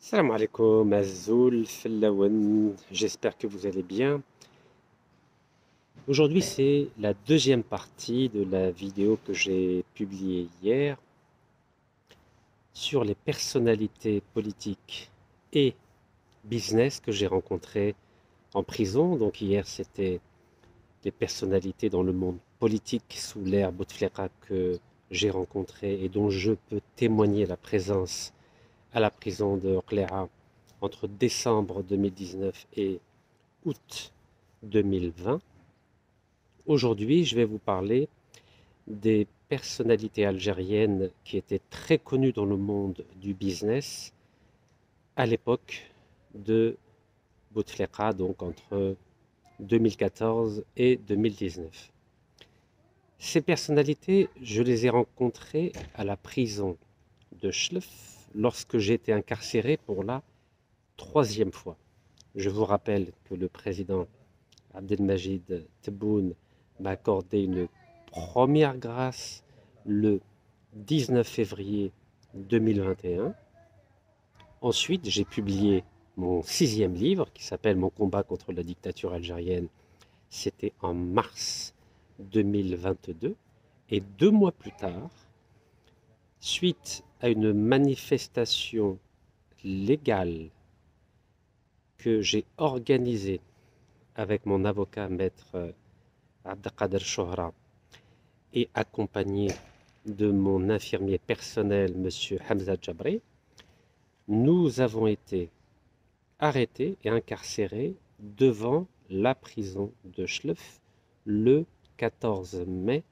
Salam alaikum, Azoul, Fellawen, j'espère que vous allez bien. Aujourd'hui, c'est la deuxième partie de la vidéo que j'ai publiée hier sur les personnalités politiques et business que j'ai rencontrées en prison. Donc hier, c'était les personnalités dans le monde politique sous l'ère Bouteflika que j'ai rencontrées et dont je peux témoigner la présence à la prison de Orléans entre décembre 2019 et août 2020. Aujourd'hui, je vais vous parler des personnalités algériennes qui étaient très connues dans le monde du business à l'époque de Bouteflika, donc entre 2014 et 2019. Ces personnalités, je les ai rencontrées à la prison de Chlef lorsque j'étais incarcéré pour la troisième fois. Je vous rappelle que le président Abdelmajid Tebboune m'a accordé une première grâce le 19 février 2021. Ensuite, j'ai publié mon sixième livre qui s'appelle Mon combat contre la dictature algérienne. C'était en mars 2022. Et 2 mois plus tard, suite à une manifestation légale que j'ai organisée avec mon avocat maître Abdelkader Chohra et accompagné de mon infirmier personnel, monsieur Hamza Djabri, nous avons été arrêtés et incarcérés devant la prison de Chlef le 14 mai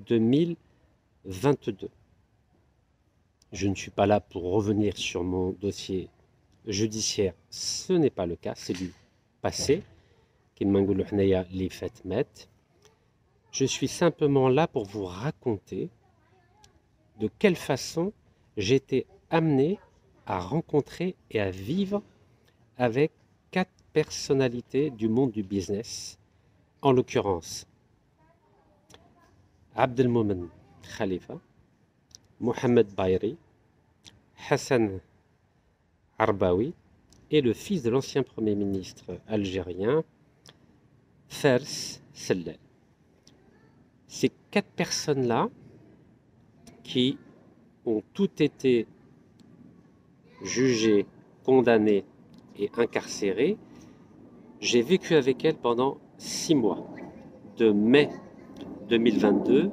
2022. Je ne suis pas là pour revenir sur mon dossier judiciaire, ce n'est pas le cas, c'est du passé. Je suis simplement là pour vous raconter de quelle façon j'ai été amené à rencontrer et à vivre avec 4 personnalités du monde du business, en l'occurrence Abdelmoumen Khalifa, Mohamed Bayri, Hassan Arbaoui et le fils de l'ancien Premier ministre algérien, Fers Sellel. Ces 4 personnes-là, qui ont toutes été jugées, condamnées et incarcérées, j'ai vécu avec elles pendant 6 mois, de mai 2022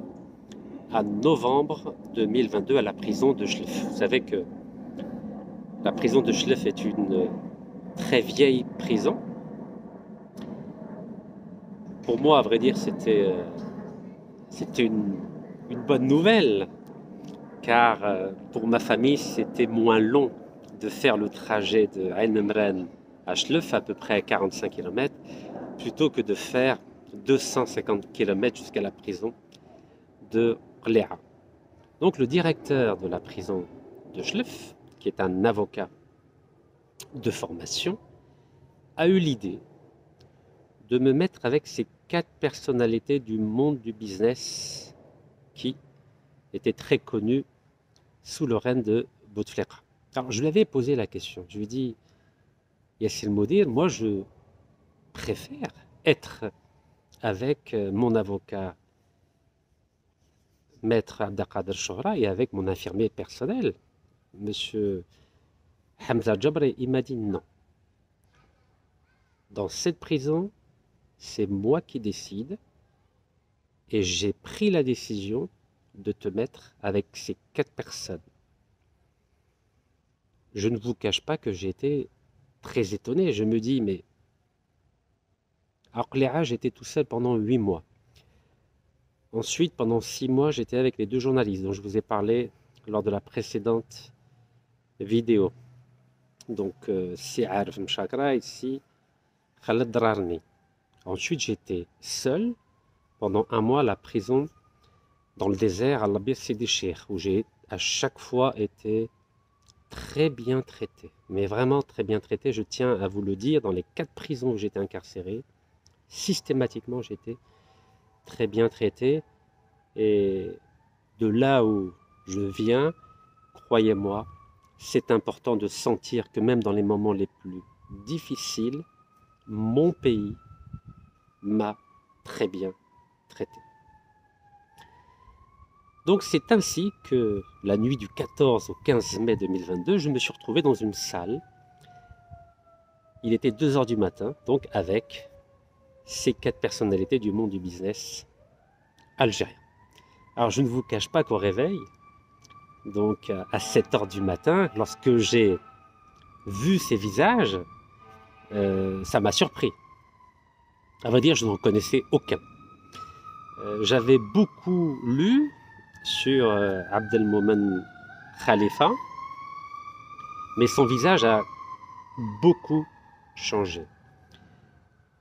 à novembre 2022 à la prison de Chlef. Vous savez que la prison de Chlef est une très vieille prison. Pour moi, à vrai dire, c'était une bonne nouvelle, car pour ma famille, c'était moins long de faire le trajet de Ain Mren à Chlef, à peu près à 45 km, plutôt que de faire 250 km jusqu'à la prison de Orléans. Donc le directeur de la prison de Chlef, qui est un avocat de formation, a eu l'idée de me mettre avec ces 4 personnalités du monde du business qui étaient très connues sous le règne de Bouteflika. Alors je lui avais posé la question, je lui ai dit, Yassine Moudir, moi je préfère être avec mon avocat maître Abdelkader Chohra et avec mon infirmier personnel, monsieur Hamza Djabri. Il m'a dit non. Dans cette prison, c'est moi qui décide et j'ai pris la décision de te mettre avec ces 4 personnes. Je ne vous cache pas que j'ai été très étonné. Je me dis, mais à Orléans, j'étais tout seul pendant 8 mois. Ensuite, pendant 6 mois, j'étais avec les 2 journalistes dont je vous ai parlé lors de la précédente vidéo. Donc, Si'arf Mchakra, ici, Khaled Drarni. Ensuite, j'étais seul pendant 1 mois à la prison dans le désert à l'Abir Sidi Cheikh, où j'ai à chaque fois été très bien traité, mais vraiment très bien traité. Je tiens à vous le dire, dans les 4 prisons où j'étais incarcéré, systématiquement j'étais très bien traité. Et de là où je viens, croyez-moi, c'est important de sentir que même dans les moments les plus difficiles, mon pays m'a très bien traité. Donc c'est ainsi que la nuit du 14 au 15 mai 2022, je me suis retrouvé dans une salle. Il était 2 heures du matin, donc avec ces 4 personnalités du monde du business algérien. Alors je ne vous cache pas qu'au réveil, donc à 7 heures du matin, lorsque j'ai vu ces visages, ça m'a surpris. À vrai dire, je n'en connaissais aucun. J'avais beaucoup lu sur Abdelmomen Khalifa, mais son visage a beaucoup changé.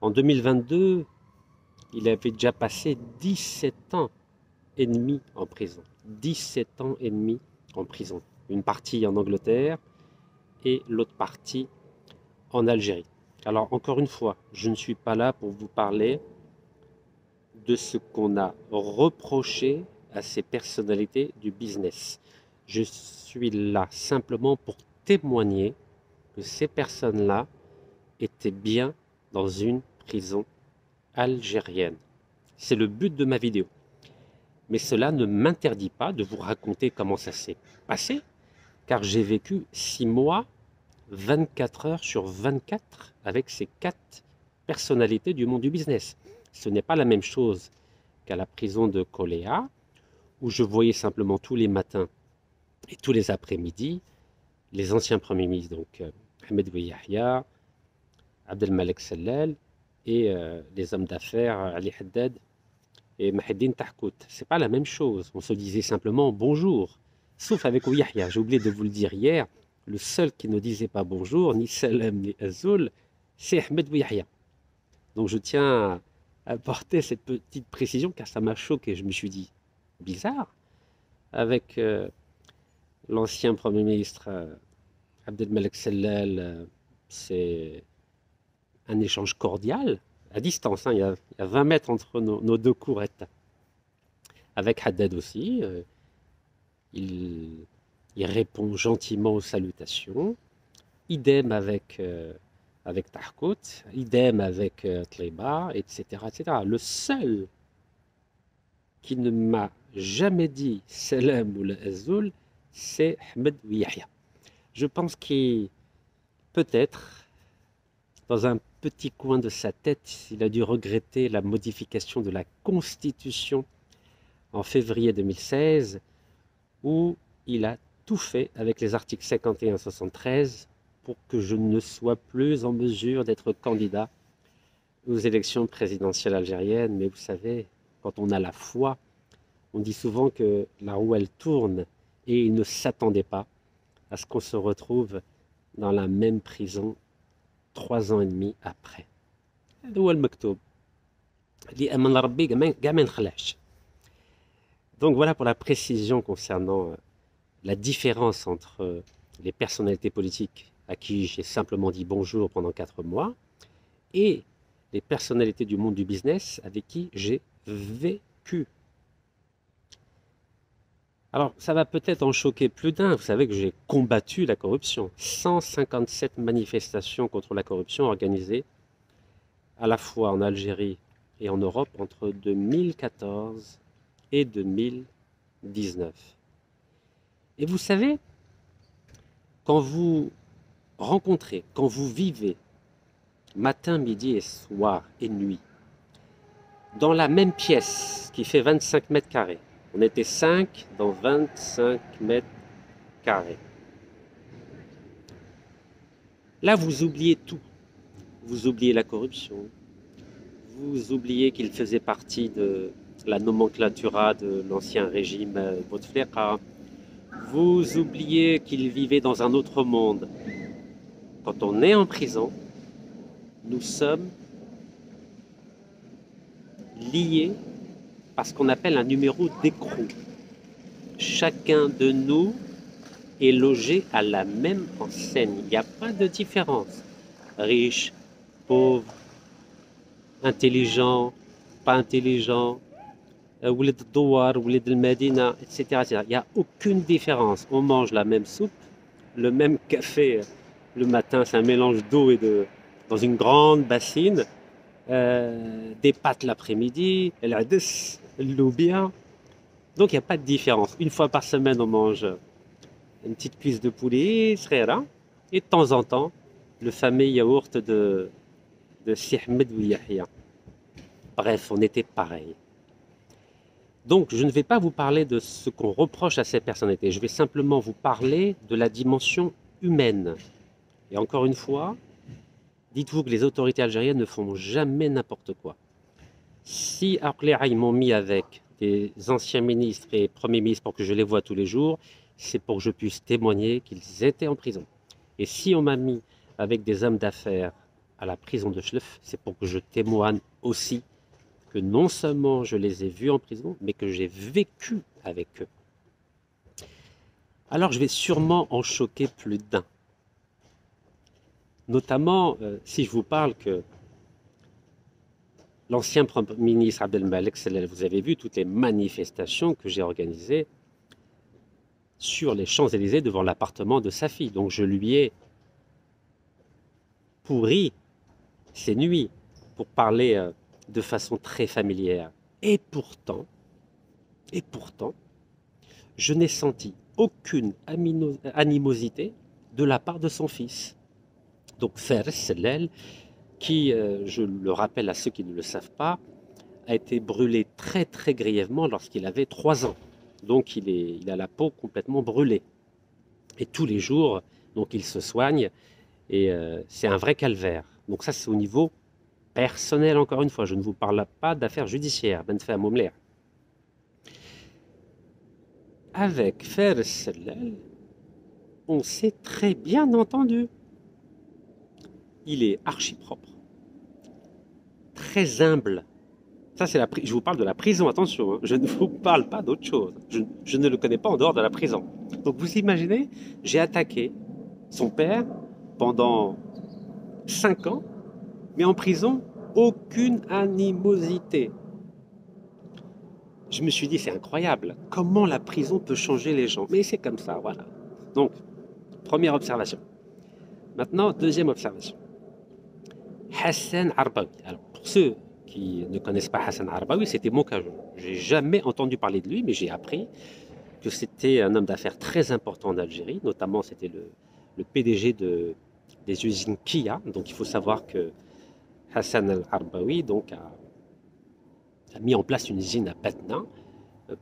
En 2022, il avait déjà passé 17 ans et demi en prison. 17 ans et demi en prison. Une partie en Angleterre et l'autre partie en Algérie. Alors encore une fois, je ne suis pas là pour vous parler de ce qu'on a reproché à ces personnalités du business. Je suis là simplement pour témoigner que ces personnes-là étaient bien dans une prison algérienne. C'est le but de ma vidéo. Mais cela ne m'interdit pas de vous raconter comment ça s'est passé, car j'ai vécu 6 mois, 24 heures sur 24 avec ces 4 personnalités du monde du business. Ce n'est pas la même chose qu'à la prison de Koléa, où je voyais simplement tous les matins et tous les après-midi les anciens premiers ministres, donc Ahmed Bouyahia, Abdelmalek Sellal et les hommes d'affaires Ali Haddad et Maheddine Tahkout. C'est pas la même chose. On se disait simplement bonjour, sauf avec Bouyahia. J'ai oublié de vous le dire hier, le seul qui ne disait pas bonjour, ni salam ni azoul, c'est Ahmed Bouyahia. Donc je tiens à apporter cette petite précision car ça m'a choqué. Je me suis dit, bizarre, avec l'ancien Premier ministre Abdelmalek Sellal, c'est un échange cordial, à distance, hein, il y a 20 mètres entre nos deux courettes. Avec Haddad aussi, il répond gentiment aux salutations. Idem avec Tahkout, idem avec Tleiba, etc., etc. Le seul qui ne m'a jamais dit salam ou l'azoul, c'est Ahmed Bouyahia. Je pense qu'il peut-être, dans un petit coin de sa tête, il a dû regretter la modification de la Constitution en février 2016, où il a tout fait avec les articles 51 et 73 pour que je ne sois plus en mesure d'être candidat aux élections présidentielles algériennes. Mais vous savez, quand on a la foi, on dit souvent que la roue elle tourne et il ne s'attendait pas à ce qu'on se retrouve dans la même prison 3 ans et demi après. هذا هو المكتوب اللي أمن ربي كاع ما نخلعش. Donc voilà pour la précision concernant la différence entre les personnalités politiques à qui j'ai simplement dit bonjour pendant 4 mois et les personnalités du monde du business avec qui j'ai vécu. Alors, ça va peut-être en choquer plus d'un. Vous savez que j'ai combattu la corruption. 157 manifestations contre la corruption organisées à la fois en Algérie et en Europe entre 2014 et 2019. Et vous savez, quand vous rencontrez, quand vous vivez matin, midi et soir et nuit dans la même pièce qui fait 25 mètres carrés, on était 5 dans 25 mètres carrés. Là, vous oubliez tout. Vous oubliez la corruption. Vous oubliez qu'il faisait partie de la nomenclatura de l'ancien régime Bouteflika. Vous oubliez qu'il vivait dans un autre monde. Quand on est en prison, nous sommes liés par ce qu'on appelle un numéro d'écrou. Chacun de nous est logé à la même enseigne. Il n'y a pas de différence. Riche, pauvre, intelligent, pas intelligent, Ouled Douar, Ouled El Medina, etc., etc. Il n'y a aucune différence. On mange la même soupe, le même café le matin, c'est un mélange d'eau et de dans une grande bassine, des pâtes l'après-midi, l'adès, le loubia. Donc il n'y a pas de différence. Une fois par semaine, on mange une petite cuisse de poulet, srera, et de temps en temps, le fameux yaourt de Si Ahmed ou Yahya. Bref, on était pareil. Donc, je ne vais pas vous parler de ce qu'on reproche à ces personnalités. Je vais simplement vous parler de la dimension humaine. Et encore une fois, dites-vous que les autorités algériennes ne font jamais n'importe quoi. Si après ils m'ont mis avec des anciens ministres et premiers ministres pour que je les voie tous les jours, c'est pour que je puisse témoigner qu'ils étaient en prison. Et si on m'a mis avec des hommes d'affaires à la prison de Schleff, c'est pour que je témoigne aussi que non seulement je les ai vus en prison, mais que j'ai vécu avec eux. Alors je vais sûrement en choquer plus d'un. Notamment si je vous parle que l'ancien Premier ministre Abdelmalek Sellel, vous avez vu toutes les manifestations que j'ai organisées sur les Champs-Élysées devant l'appartement de sa fille. Donc je lui ai pourri ses nuits pour parler de façon très familière. Et pourtant, je n'ai senti aucune animosité de la part de son fils. Donc Fares Sellel, qui, je le rappelle à ceux qui ne le savent pas, a été brûlé très très grièvement lorsqu'il avait 3 ans. Donc il a la peau complètement brûlée. Et tous les jours, donc il se soigne et c'est un vrai calvaire. Donc ça c'est au niveau personnel encore une fois. Je ne vous parle pas d'affaires judiciaires. Avec Fares Sellel, on s'est très bien entendu. Il est archi propre, très humble. Ça, c'est je vous parle de la prison, attention, hein. Je ne vous parle pas d'autre chose. Je ne le connais pas en dehors de la prison. Donc vous imaginez, j'ai attaqué son père pendant 5 ans, mais en prison, aucune animosité. Je me suis dit, c'est incroyable, comment la prison peut changer les gens. Mais c'est comme ça, voilà. Donc, première observation. Maintenant, deuxième observation. Hassan Arbaoui. Alors, pour ceux qui ne connaissent pas Hassan Arbaoui, c'était mon cas. Je n'ai jamais entendu parler de lui, mais j'ai appris que c'était un homme d'affaires très important en Algérie. Notamment, c'était le PDG des usines Kia. Donc, il faut savoir que Hassan Arbaoui a mis en place une usine à Batna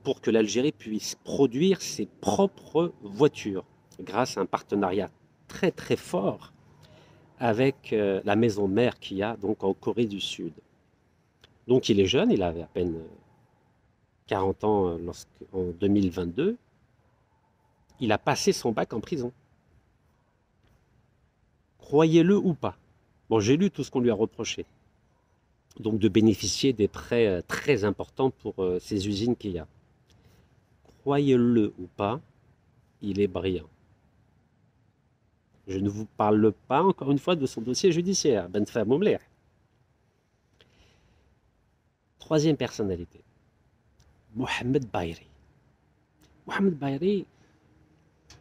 pour que l'Algérie puisse produire ses propres voitures grâce à un partenariat très très fort avec la maison mère Kia, donc en Corée du Sud. Donc il est jeune, il avait à peine 40 ans en 2022. Il a passé son bac en prison. Croyez-le ou pas. Bon, j'ai lu tout ce qu'on lui a reproché. Donc de bénéficier des prêts très importants pour ces usines qu'il y a. Croyez-le ou pas, il est brillant. Je ne vous parle pas encore une fois de son dossier judiciaire. Ben Moumler. Troisième personnalité, Mohamed Bayri. Mohamed Bayri,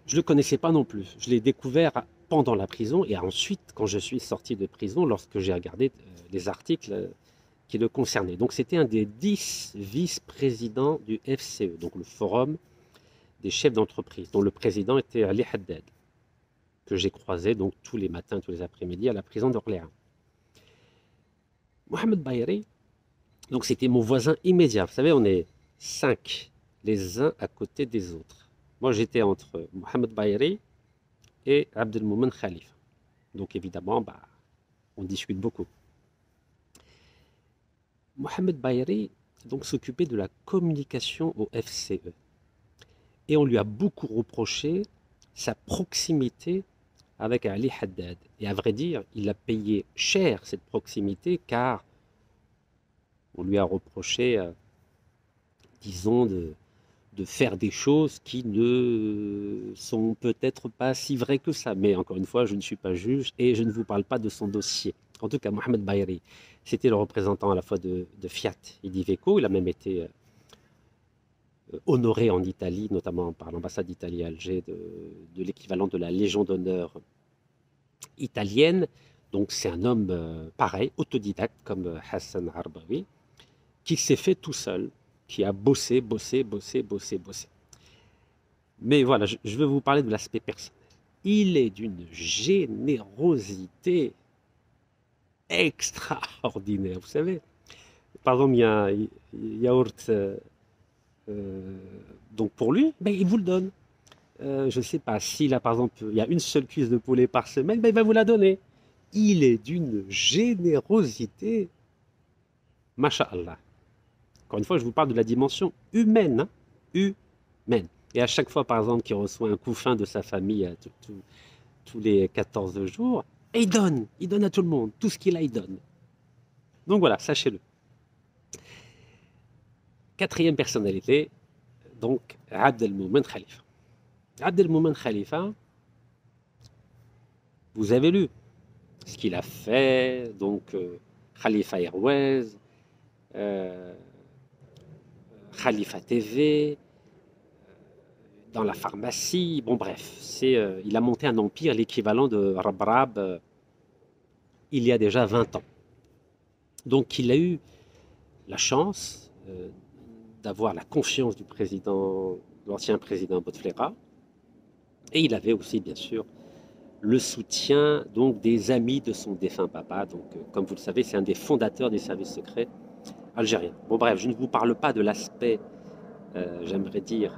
je ne le connaissais pas non plus. Je l'ai découvert pendant la prison et ensuite quand je suis sorti de prison lorsque j'ai regardé les articles qui le concernaient. Donc c'était un des 10 vice-présidents du FCE, donc le Forum des chefs d'entreprise, dont le président était Ali Haddad, que j'ai croisé donc tous les matins, tous les après-midi à la prison d'Orléans. Mohamed Bayri, donc c'était mon voisin immédiat. Vous savez, on est 5, les uns à côté des autres. Moi, j'étais entre Mohamed Bayri et Abdelmoumen Khalifa. Donc évidemment, on discute beaucoup. Mohamed Bayri donc s'occupait de la communication au FCE. Et on lui a beaucoup reproché sa proximité avec Ali Haddad. Et à vrai dire, il a payé cher cette proximité car on lui a reproché, disons, de faire des choses qui ne sont peut-être pas si vraies que ça. Mais encore une fois, je ne suis pas juge et je ne vous parle pas de son dossier. En tout cas, Mohamed Bayri, c'était le représentant à la fois de Fiat et d'Iveco. Il a même été honoré en Italie, notamment par l'ambassade d'Italie à Alger, de l'équivalent de la Légion d'honneur italienne. Donc c'est un homme pareil, autodidacte comme Hassan Arbawi, qui s'est fait tout seul, qui a bossé. Mais voilà, je veux vous parler de l'aspect personnel. Il est d'une générosité extraordinaire. Vous savez, par exemple, il y a un yaourt, donc pour lui, ben, il vous le donne. Je ne sais pas, s'il a par exemple, il y a une seule cuisse de poulet par semaine, ben, il va vous la donner. Il est d'une générosité, masha'Allah. Encore une fois, je vous parle de la dimension humaine, hein, humaine. Et à chaque fois, par exemple, qu'il reçoit un couffin de sa famille tous les 14 jours, et il donne à tout le monde, tout ce qu'il a, il donne. Donc voilà, sachez-le. Quatrième personnalité, donc Abd el-Moumen Khalifa. Abd el-Moumen Khalifa, vous avez lu ce qu'il a fait, donc Khalifa Airways, Khalifa TV, dans la pharmacie, bon bref, il a monté un empire, l'équivalent de Rabrab, il y a déjà 20 ans. Donc il a eu la chance d'avoir la confiance du président, l'ancien président Bouteflika, et il avait aussi bien sûr le soutien donc des amis de son défunt papa. Donc comme vous le savez, c'est un des fondateurs des services secrets algériens. Bon bref, je ne vous parle pas de l'aspect, j'aimerais dire,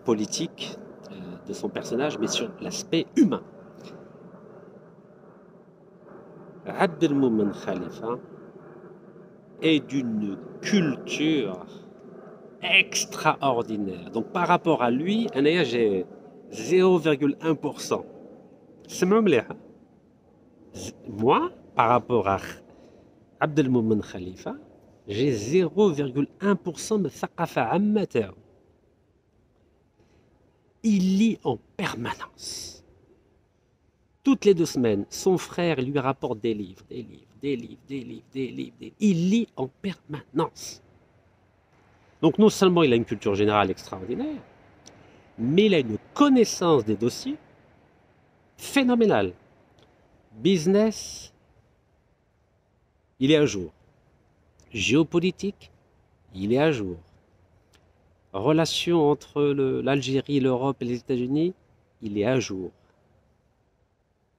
politique de son personnage, mais sur l'aspect humain. Abd el-Moumen Khalifa est d'une culture extraordinaire. Donc par rapport à lui, j'ai 0,1%. C'est même là. Moi, par rapport à Abd el-Moumen Khalifa, j'ai 0,1% de thaqafa ammata. Il lit en permanence. Toutes les 2 semaines, son frère lui rapporte des livres. Il lit en permanence. Donc non seulement il a une culture générale extraordinaire, mais il a une connaissance des dossiers phénoménale. Business, il est à jour. Géopolitique, il est à jour. Relations entre l'Algérie, l'Europe et les États-Unis, il est à jour.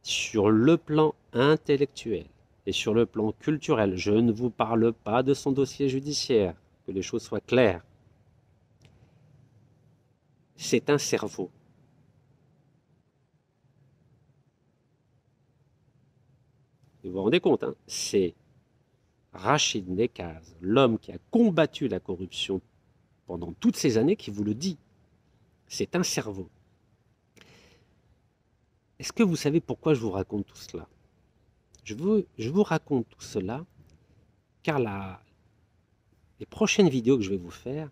Sur le plan intellectuel et sur le plan culturel, je ne vous parle pas de son dossier judiciaire, que les choses soient claires. C'est un cerveau. Et vous vous rendez compte, hein, c'est Rachid Nekaz, l'homme qui a combattu la corruption pendant toutes ces années, qui vous le dit. C'est un cerveau. Est-ce que vous savez pourquoi je vous raconte tout cela? Je vous raconte tout cela car les prochaines vidéos que je vais vous faire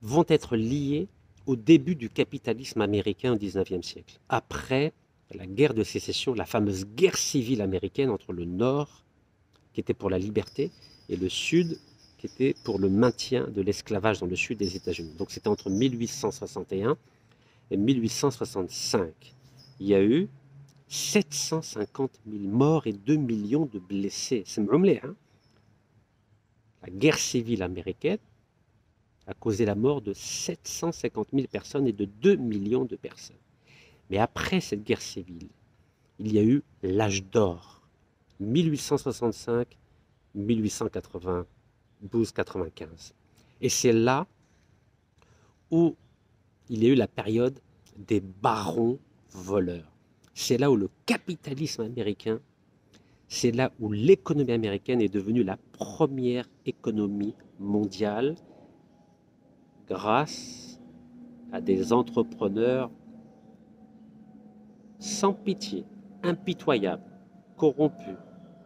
vont être liées au début du capitalisme américain au XIXe siècle. Après la guerre de sécession, la fameuse guerre civile américaine entre le Nord, qui était pour la liberté, et le Sud, qui était pour le maintien de l'esclavage dans le Sud des États-Unis. Donc c'était entre 1861 et 1865. Il y a eu 750 000 morts et 2 millions de blessés. C'est m'oumlé, hein? La guerre civile américaine a causé la mort de 750 000 personnes et de 2 millions de personnes. Mais après cette guerre civile, il y a eu l'âge d'or, 1865-1892-95. Et c'est là où il y a eu la période des barons voleurs. C'est là où le capitalisme américain, c'est là où l'économie américaine est devenue la première économie mondiale grâce à des entrepreneurs sans pitié, impitoyables, corrompus,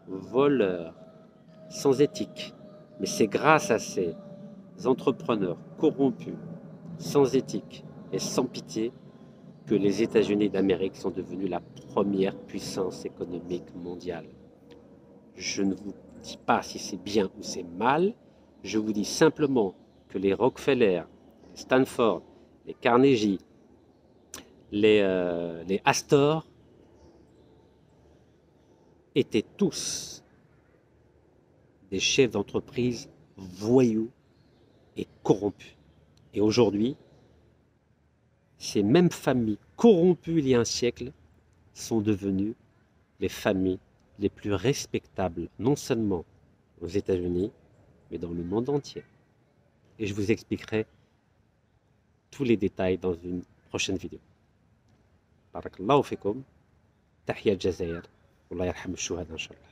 voleurs, sans éthique. Mais c'est grâce à ces entrepreneurs corrompus, sans éthique et sans pitié que les États-Unis d'Amérique sont devenus la première puissance économique mondiale. Je ne vous dis pas si c'est bien ou c'est mal, Je vous dis simplement que les Rockefeller, les Stanford, les Carnegie, les Astor étaient tous des chefs d'entreprise voyous et corrompus. Et aujourd'hui, ces mêmes familles corrompues il y a un siècle sont devenues les familles les plus respectables, non seulement aux États-Unis, mais dans le monde entier. Et je vous expliquerai tous les détails dans une prochaine vidéo. Barakallahu fikum, tahiyat Jazair, Allah yarham al-shuhada, inshallah.